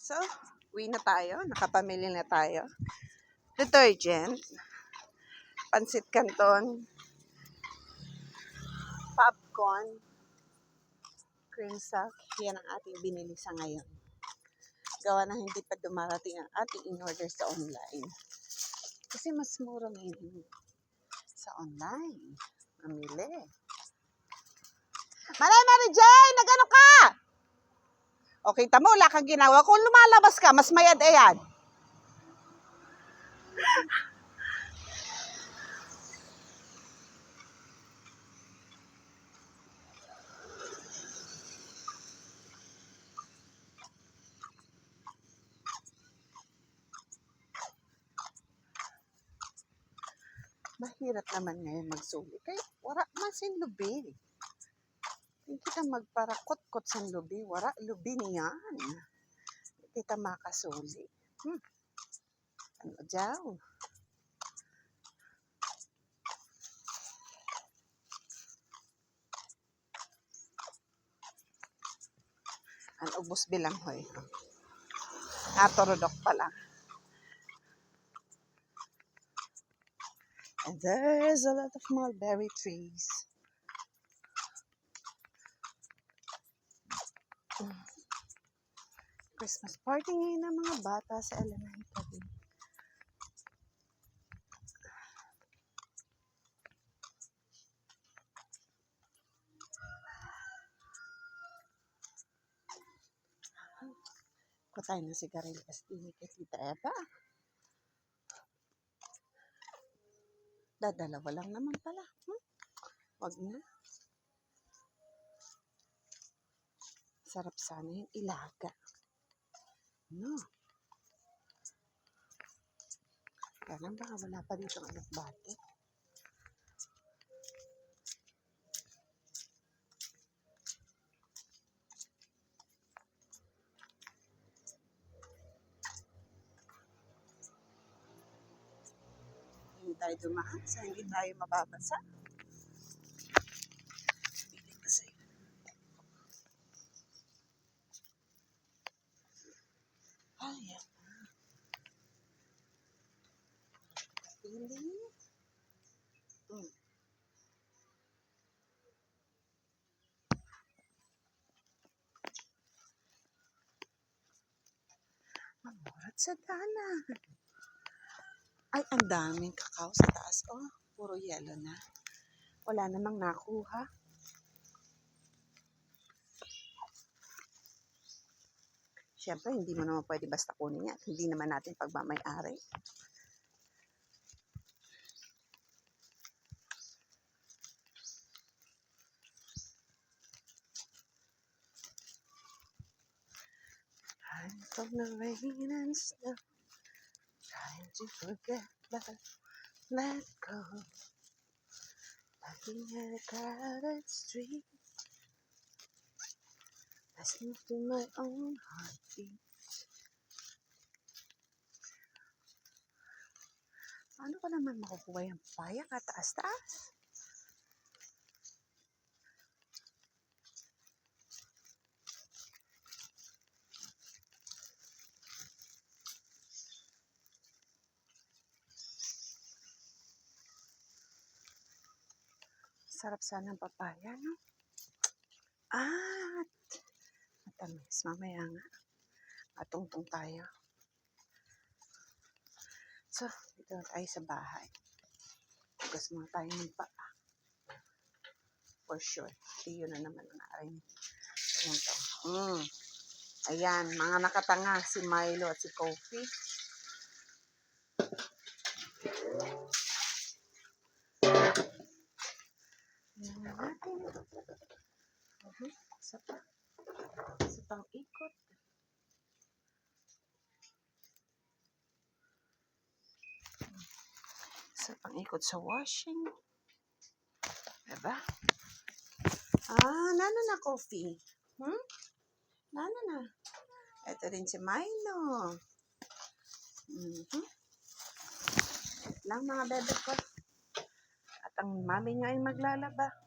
So, uwi na tayo. Nakapamili na tayo. Detergent. Pansit Canton. Popcorn. Cream sauce. Yan ang ating binili sa ngayon. Gawa na hindi pa dumarating ang ating in-order sa online. Kasi mas mura ngayon sa online. Mamili. Mary Jane! Nagano ka? Okay, tamo, wala kang ginawa. Kung lumalabas ka, mas mayad-ayad. Mahirap naman ngayon magsuli. Kaya wala masin lubi. Hindi kita magparakot-kot sa lubi. Wala lubi niyan. Hindi kita makasuli. Ano dyan? Ang ubos bilang hoy. Naturodok pala. And there's a lot of mulberry trees. Christmas party ngayon ng mga bata sa elementary. Kutay na sigarilyas din kay Tita Eva. Dadalawa lang naman pala. Wag na. Sarap sana yung ilaga. No. Kaya baka wala pa dito ang alakbate. Hindi tayo dumaan sa hindi tayo mababasa. Ayan. Pili. Mamurat sa dana. Ay, ang daming kakao sa taas. Oh, puro yellow na. Wala namang nakuha. Siyempre, hindi mo naman pwede basta kunin yan. Hindi naman natin pagmamay-ari. Time from the rain and snow. Trying to forget, but let go. Looking at a crowded street. Listening to my own heartbeat. Ano ko naman makukuha yung papaya kataas-taas? Sarap sana ng papaya, no? At matamis. Mamaya nga. Matungtong tayo. So, dito tayo sa bahay. Tugas mga tayo ng paa. For sure. Iyo na naman ang aring. Ayan to. Ayan, mga nakatanga. Si Milo at si Kofi. Ayan natin. Isa pa. Isa pang ikot. Isa pang ikot sa washing. Diba? Nano na Kofi? Nano na? Ito rin si Milo. Lang mga bebe ko. At ang mami nyo ay maglalaba.